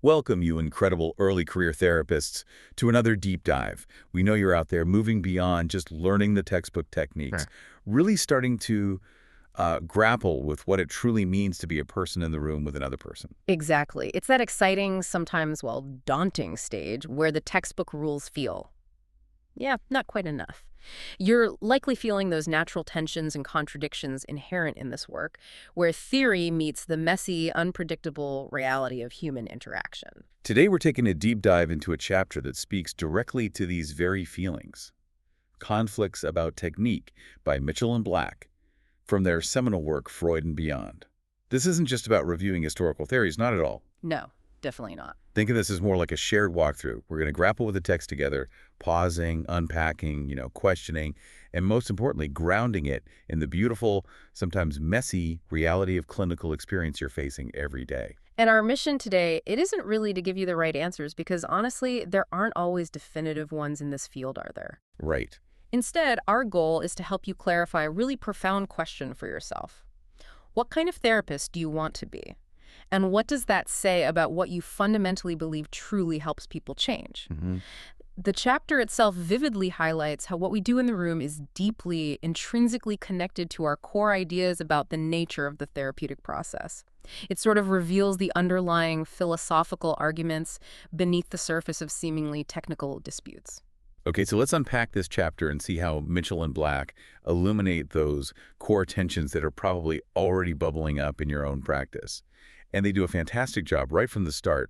Welcome, you incredible early career therapists, to another deep dive. We know you're out there moving beyond just learning the textbook techniques, Sure. really starting to grapple with what it truly means to be a person in the room with another person. Exactly. It's that exciting, sometimes, well, daunting stage where the textbook rules feel, yeah, not quite enough. You're likely feeling those natural tensions and contradictions inherent in this work, where theory meets the messy, unpredictable reality of human interaction. Today, we're taking a deep dive into a chapter that speaks directly to these very feelings. Conflicts About Technique by Mitchell and Black, from their seminal work, Freud and Beyond. This isn't just about reviewing historical theories, not at all. No, definitely not. Think of this as more like a shared walkthrough. We're going to grapple with the text together, pausing, unpacking, questioning, and most importantly, grounding it in the beautiful, sometimes messy reality of clinical experience you're facing every day. And our mission today, it isn't really to give you the right answers because honestly, there aren't always definitive ones in this field, are there? Right. Instead, our goal is to help you clarify a really profound question for yourself. What kind of therapist do you want to be? And what does that say about what you fundamentally believe truly helps people change? The chapter itself vividly highlights how what we do in the room is deeply, intrinsically connected to our core ideas about the nature of the therapeutic process. It sort of reveals the underlying philosophical arguments beneath the surface of seemingly technical disputes. Okay, so let's unpack this chapter and see how Mitchell and Black illuminate those core tensions that are probably already bubbling up in your own practice. And they do a fantastic job right from the start,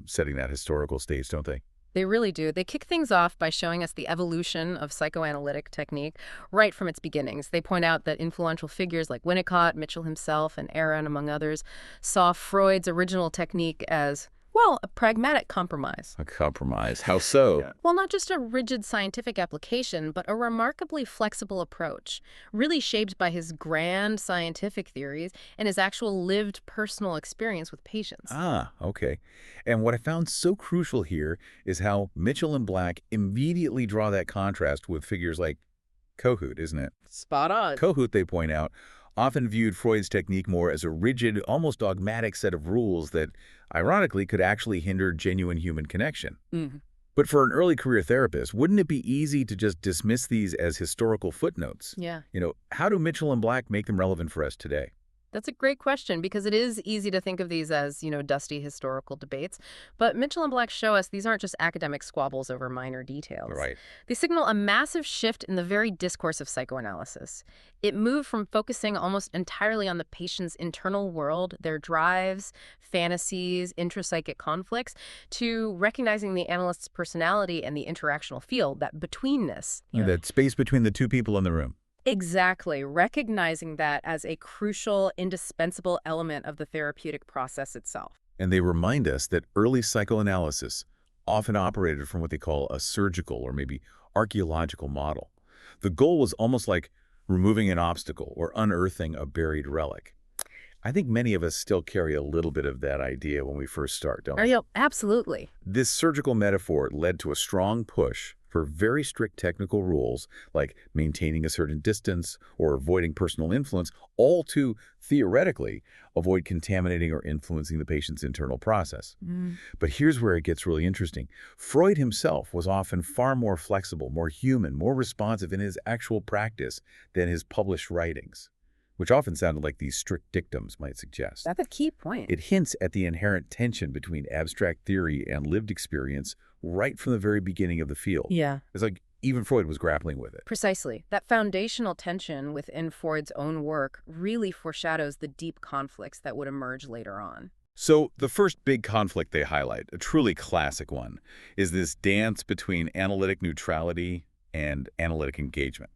setting that historical stage, don't they? They really do. They kick things off by showing us the evolution of psychoanalytic technique right from its beginnings. They point out that influential figures like Winnicott, Mitchell himself, and Aaron, among others, saw Freud's original technique as, well, a pragmatic compromise. A compromise. How so? Yeah. Well, not just a rigid scientific application, but a remarkably flexible approach, really shaped by his grand scientific theories and his actual lived personal experience with patients. Ah, okay. And what I found so crucial here is how Mitchell and Black immediately draw that contrast with figures like Kohut, isn't it? Spot on. Kohut, they point out, often viewed Freud's technique more as a rigid, almost dogmatic set of rules that, ironically, could actually hinder genuine human connection. But for an early career therapist, wouldn't it be easy to just dismiss these as historical footnotes? Yeah. How do Mitchell and Black make them relevant for us today? That's a great question because it is easy to think of these as, dusty historical debates. But Mitchell and Black show us these aren't just academic squabbles over minor details. Right. They signal a massive shift in the very discourse of psychoanalysis. It moved from focusing almost entirely on the patient's internal world, their drives, fantasies, intrapsychic conflicts, to recognizing the analyst's personality and the interactional field, that betweenness. That space between the two people in the room. Exactly. Recognizing that as a crucial, indispensable element of the therapeutic process itself. And they remind us that early psychoanalysis often operated from what they call a surgical or maybe archaeological model. The goal was almost like removing an obstacle or unearthing a buried relic. I think many of us still carry a little bit of that idea when we first start, don't we? Absolutely. This surgical metaphor led to a strong push for very strict technical rules, like maintaining a certain distance or avoiding personal influence, all to, theoretically, avoid contaminating or influencing the patient's internal process. But here's where it gets really interesting. Freud himself was often far more flexible, more human, more responsive in his actual practice than his published writings, which often sounded like these strict dictums might suggest. That's a key point. It hints at the inherent tension between abstract theory and lived experience right from the very beginning of the field. Yeah. It's like even Freud was grappling with it. Precisely. That foundational tension within Freud's own work really foreshadows the deep conflicts that would emerge later on. So the first big conflict they highlight, a truly classic one, is this dance between analytic neutrality and analytic engagement.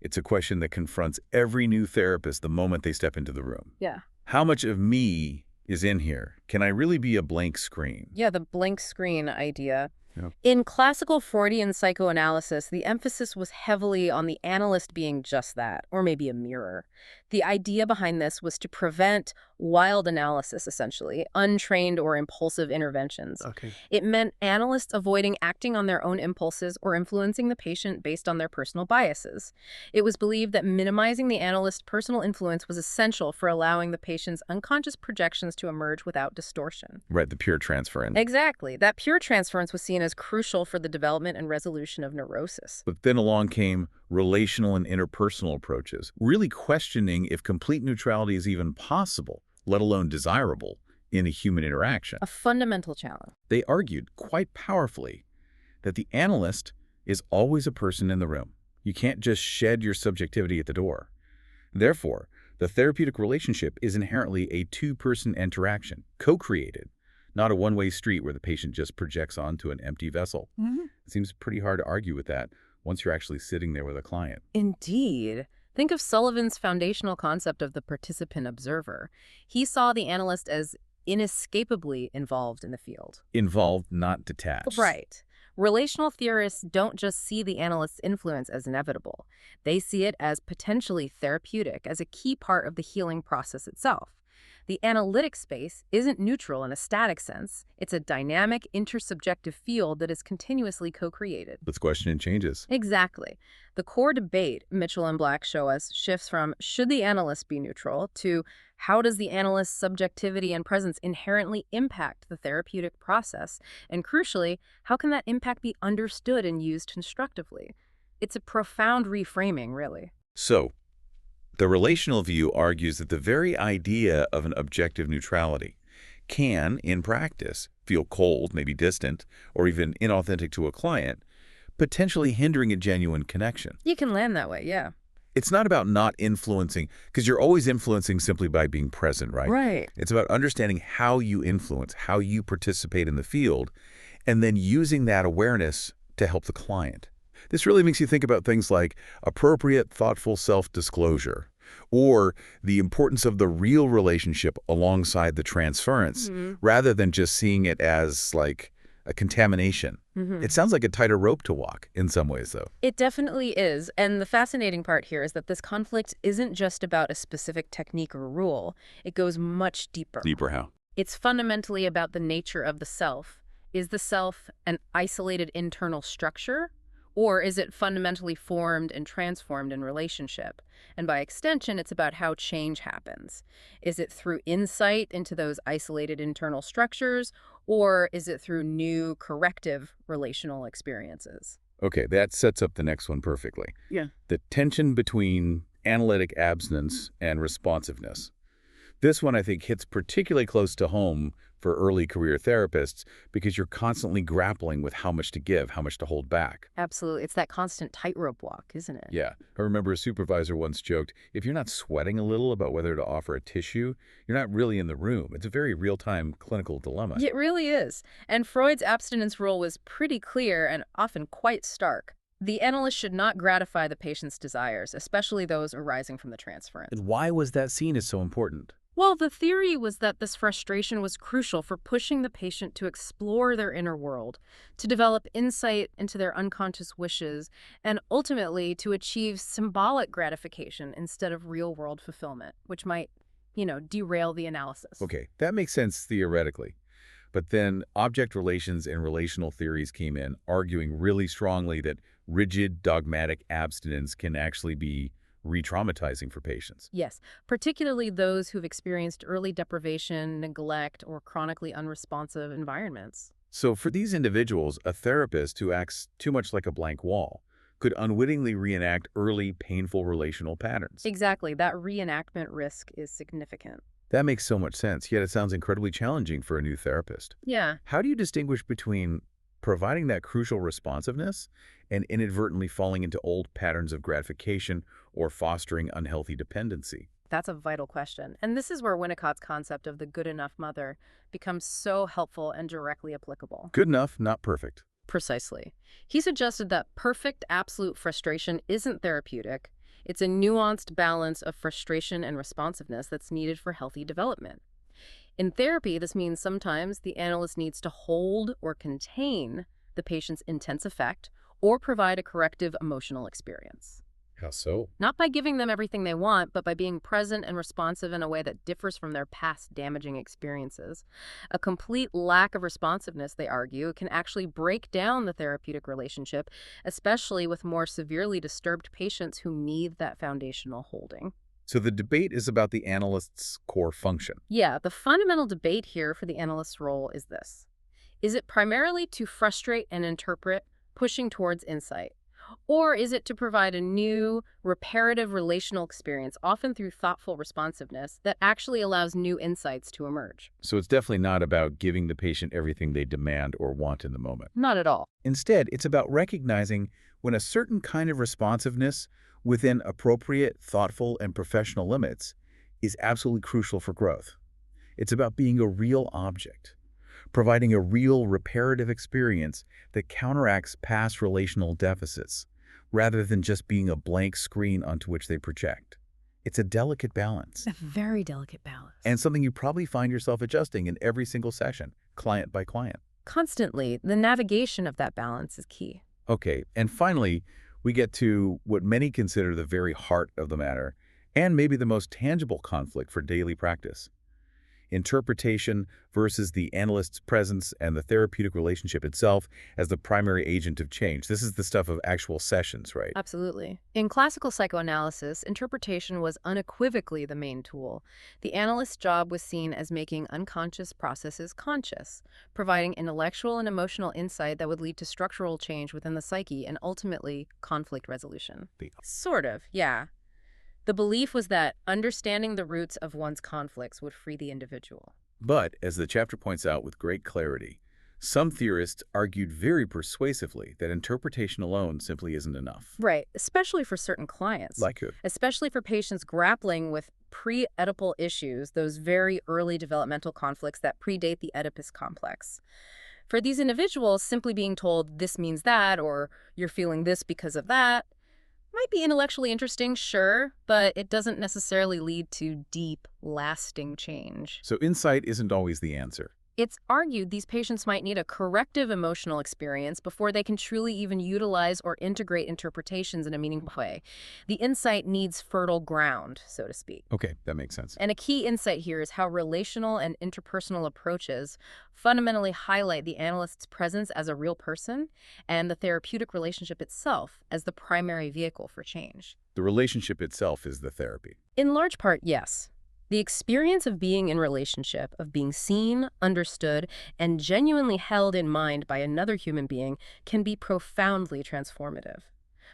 It's a question that confronts every new therapist the moment they step into the room. Yeah. How much of me is in here? Can I really be a blank screen? Yeah, the blank screen idea. Yeah. In classical Freudian psychoanalysis, the emphasis was heavily on the analyst being just that, or maybe a mirror. The idea behind this was to prevent wild analysis, essentially, untrained or impulsive interventions. Okay. It meant analysts avoiding acting on their own impulses or influencing the patient based on their personal biases. It was believed that minimizing the analyst's personal influence was essential for allowing the patient's unconscious projections to emerge without distortion. Right, the pure transference. Exactly. That pure transference was seen as crucial for the development and resolution of neurosis. But then along came relational and interpersonal approaches, really questioning if complete neutrality is even possible, let alone desirable, in a human interaction. A fundamental challenge. They argued quite powerfully that the analyst is always a person in the room. You can't just shed your subjectivity at the door. Therefore, the therapeutic relationship is inherently a two-person interaction, co-created, not a one-way street where the patient just projects onto an empty vessel. It seems pretty hard to argue with that once you're actually sitting there with a client. Indeed. Think of Sullivan's foundational concept of the participant observer. He saw the analyst as inescapably involved in the field. Involved, not detached. Right. Relational theorists don't just see the analyst's influence as inevitable. They see it as potentially therapeutic, as a key part of the healing process itself. The analytic space isn't neutral in a static sense. It's a dynamic, intersubjective field that is continuously co-created. Let's question and changes. Exactly. The core debate, Mitchell and Black show us, shifts from should the analyst be neutral to how does the analyst's subjectivity and presence inherently impact the therapeutic process? And crucially, how can that impact be understood and used constructively? It's a profound reframing, really. So, the relational view argues that the very idea of an objective neutrality can, in practice, feel cold, maybe distant, or even inauthentic to a client, potentially hindering a genuine connection. You can land that way, yeah. It's not about not influencing, because you're always influencing simply by being present, right? Right. It's about understanding how you influence, how you participate in the field, and then using that awareness to help the client. This really makes you think about things like appropriate, thoughtful self-disclosure, or the importance of the real relationship alongside the transference, rather than just seeing it as like a contamination. It sounds like a tighter rope to walk in some ways, though. It definitely is. And the fascinating part here is that this conflict isn't just about a specific technique or rule. It goes much deeper. Deeper how? It's fundamentally about the nature of the self. Is the self an isolated internal structure? Or is it fundamentally formed and transformed in relationship? And by extension, it's about how change happens. Is it through insight into those isolated internal structures, or is it through new corrective relational experiences? Okay, that sets up the next one perfectly. Yeah. The tension between analytic abstinence and responsiveness. This one, I think, hits particularly close to home for early career therapists because you're constantly grappling with how much to give, how much to hold back. Absolutely. It's that constant tightrope walk, isn't it? Yeah. I remember a supervisor once joked, if you're not sweating a little about whether to offer a tissue, you're not really in the room. It's a very real-time clinical dilemma. It really is. And Freud's abstinence rule was pretty clear and often quite stark. The analyst should not gratify the patient's desires, especially those arising from the transference. And why was that seen as so important? Well, the theory was that this frustration was crucial for pushing the patient to explore their inner world, to develop insight into their unconscious wishes, and ultimately to achieve symbolic gratification instead of real-world fulfillment, which might, derail the analysis. Okay, that makes sense theoretically. But then object relations and relational theories came in, arguing really strongly that rigid, dogmatic abstinence can actually be re-traumatizing for patients. Yes, particularly those who've experienced early deprivation, neglect, or chronically unresponsive environments. So for these individuals, a therapist who acts too much like a blank wall could unwittingly reenact early, painful relational patterns. Exactly. That reenactment risk is significant. That makes so much sense, yet it sounds incredibly challenging for a new therapist. Yeah. How do you distinguish between providing that crucial responsiveness and inadvertently falling into old patterns of gratification or fostering unhealthy dependency? That's a vital question. And this is where Winnicott's concept of the good enough mother becomes so helpful and directly applicable. Good enough, not perfect. Precisely. He suggested that perfect absolute frustration isn't therapeutic. It's a nuanced balance of frustration and responsiveness that's needed for healthy development. In therapy, this means sometimes the analyst needs to hold or contain the patient's intense effect or provide a corrective emotional experience. How so? Not by giving them everything they want, but by being present and responsive in a way that differs from their past damaging experiences. A complete lack of responsiveness, they argue, can actually break down the therapeutic relationship, especially with more severely disturbed patients who need that foundational holding. So the debate is about the analyst's core function. Yeah, the fundamental debate here for the analyst's role is this. Is it primarily to frustrate and interpret, pushing towards insight? Or is it to provide a new, reparative relational experience, often through thoughtful responsiveness, that actually allows new insights to emerge? So it's definitely not about giving the patient everything they demand or want in the moment. Not at all. Instead, it's about recognizing when a certain kind of responsiveness within appropriate, thoughtful, and professional limits is absolutely crucial for growth. It's about being a real object, providing a real reparative experience that counteracts past relational deficits, rather than just being a blank screen onto which they project. It's a delicate balance, A very delicate balance. and something you probably find yourself adjusting in every single session, client by client. Constantly, the navigation of that balance is key. Okay, and finally, we get to what many consider the very heart of the matter, and maybe the most tangible conflict for daily practice. Interpretation versus the analyst's presence and the therapeutic relationship itself as the primary agent of change. This is the stuff of actual sessions, right? Absolutely. In classical psychoanalysis, interpretation was unequivocally the main tool. The analyst's job was seen as making unconscious processes conscious, providing intellectual and emotional insight that would lead to structural change within the psyche and ultimately conflict resolution. Sort of, yeah. The belief was that understanding the roots of one's conflicts would free the individual. But, as the chapter points out with great clarity, some theorists argued very persuasively that interpretation alone simply isn't enough. Right, especially for certain clients. Like who? Especially for patients grappling with pre-Oedipal issues, those very early developmental conflicts that predate the Oedipus complex. For these individuals, simply being told this means that, or you're feeling this because of that, might be intellectually interesting, sure, but it doesn't necessarily lead to deep, lasting change. So insight isn't always the answer. It's argued these patients might need a corrective emotional experience before they can truly even utilize or integrate interpretations in a meaningful way. The insight needs fertile ground, so to speak. Okay, that makes sense. And a key insight here is how relational and interpersonal approaches fundamentally highlight the analyst's presence as a real person and the therapeutic relationship itself as the primary vehicle for change. The relationship itself is the therapy. In large part, yes. The experience of being in relationship, of being seen, understood, and genuinely held in mind by another human being can be profoundly transformative.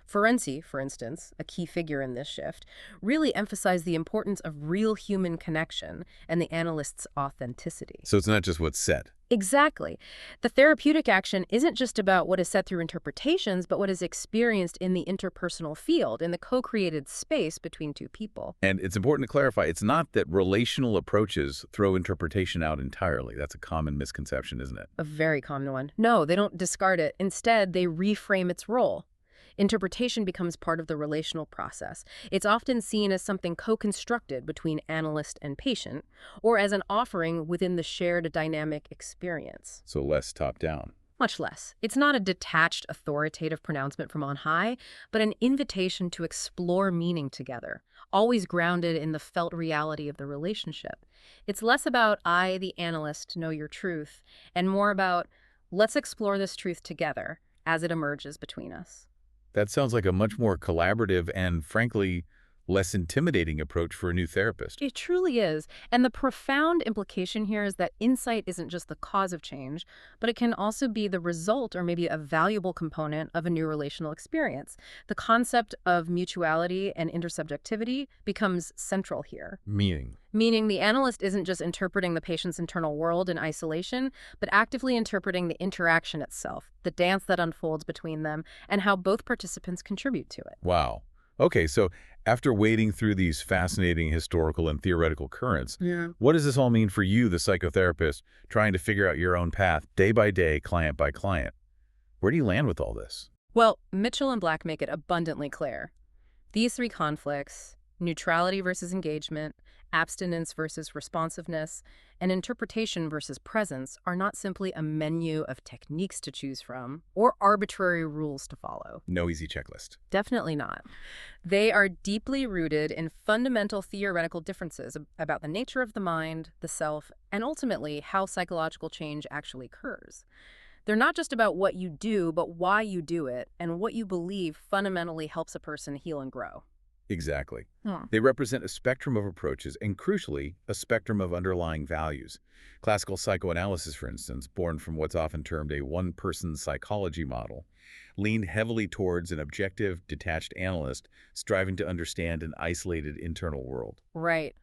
Ferenczi, for instance, a key figure in this shift, really emphasized the importance of real human connection and the analyst's authenticity. So it's not just what's said. Exactly. The therapeutic action isn't just about what is said through interpretations, but what is experienced in the interpersonal field, in the co-created space between two people. And it's important to clarify, it's not that relational approaches throw interpretation out entirely. That's a common misconception, isn't it? A very common one. No, they don't discard it. Instead, they reframe its role. Interpretation becomes part of the relational process. It's often seen as something co-constructed between analyst and patient, or as an offering within the shared dynamic experience. So less top-down. Much less. It's not a detached, authoritative pronouncement from on high, but an invitation to explore meaning together, always grounded in the felt reality of the relationship. It's less about I, the analyst, know your truth, and more about let's explore this truth together as it emerges between us. That sounds like a much more collaborative and, frankly, less intimidating approach for a new therapist. It truly is. And the profound implication here is that insight isn't just the cause of change, but it can also be the result or maybe a valuable component of a new relational experience. The concept of mutuality and intersubjectivity becomes central here. Meaning the analyst isn't just interpreting the patient's internal world in isolation, but actively interpreting the interaction itself, the dance that unfolds between them, and how both participants contribute to it. Wow. Okay, so after wading through these fascinating historical and theoretical currents, what does this all mean for you, the psychotherapist, trying to figure out your own path day by day, client by client? Where do you land with all this? Well, Mitchell and Black make it abundantly clear. These three conflicts, Neutrality versus engagement, abstinence versus responsiveness, and interpretation versus presence are not simply a menu of techniques to choose from or arbitrary rules to follow. No easy checklist. Definitely not. They are deeply rooted in fundamental theoretical differences about the nature of the mind, the self, and ultimately how psychological change actually occurs. They're not just about what you do, but why you do it, and what you believe fundamentally helps a person heal and grow. Exactly. Hmm. They represent a spectrum of approaches and, crucially, a spectrum of underlying values. Classical psychoanalysis, for instance, born from what's often termed a one-person psychology model, leaned heavily towards an objective, detached analyst striving to understand an isolated internal world. Right.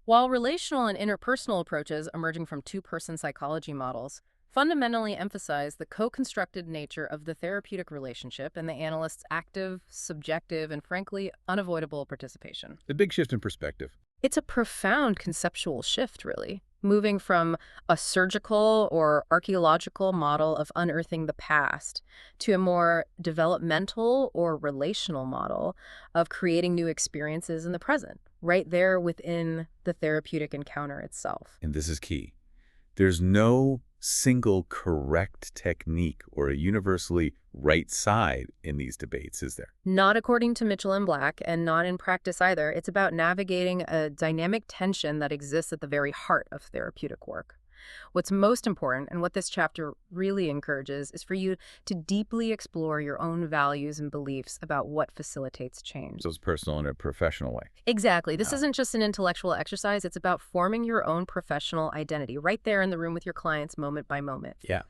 While relational and interpersonal approaches emerging from two-person psychology models fundamentally emphasize the co-constructed nature of the therapeutic relationship and the analyst's active, subjective, and frankly, unavoidable participation. A big shift in perspective. It's a profound conceptual shift, really, moving from a surgical or archaeological model of unearthing the past to a more developmental or relational model of creating new experiences in the present, right there within the therapeutic encounter itself. And this is key. There's no single correct technique or a universally right side in these debates, is there? Not according to Mitchell and Black, and not in practice either. It's about navigating a dynamic tension that exists at the very heart of therapeutic work. What's most important, and what this chapter really encourages, is for you to deeply explore your own values and beliefs about what facilitates change. So it's personal in a professional way. Exactly. This Yeah. isn't just an intellectual exercise. It's about forming your own professional identity right there in the room with your clients moment by moment. Yeah.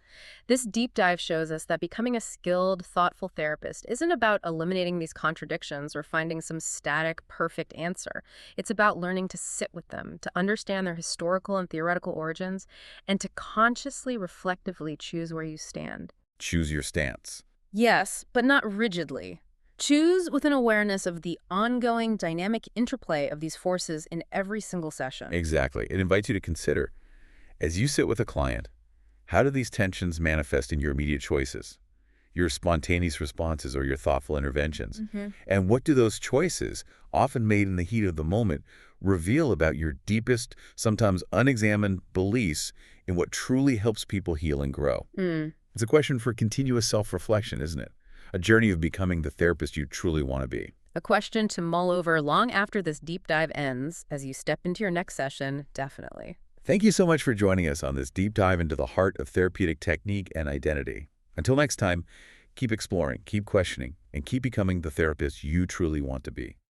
This deep dive shows us that becoming a skilled, thoughtful therapist isn't about eliminating these contradictions or finding some static, perfect answer. It's about learning to sit with them, to understand their historical and theoretical origins, and to consciously, reflectively choose where you stand. Choose your stance. Yes, but not rigidly. Choose with an awareness of the ongoing dynamic interplay of these forces in every single session. Exactly. It invites you to consider, as you sit with a client, how do these tensions manifest in your immediate choices, your spontaneous responses, or your thoughtful interventions? And what do those choices, often made in the heat of the moment, reveal about your deepest, sometimes unexamined beliefs in what truly helps people heal and grow? It's a question for continuous self-reflection, isn't it? A journey of becoming the therapist you truly want to be. A question to mull over long after this deep dive ends, as you step into your next session, definitely. Thank you so much for joining us on this deep dive into the heart of therapeutic technique and identity. Until next time, keep exploring, keep questioning, and keep becoming the therapist you truly want to be.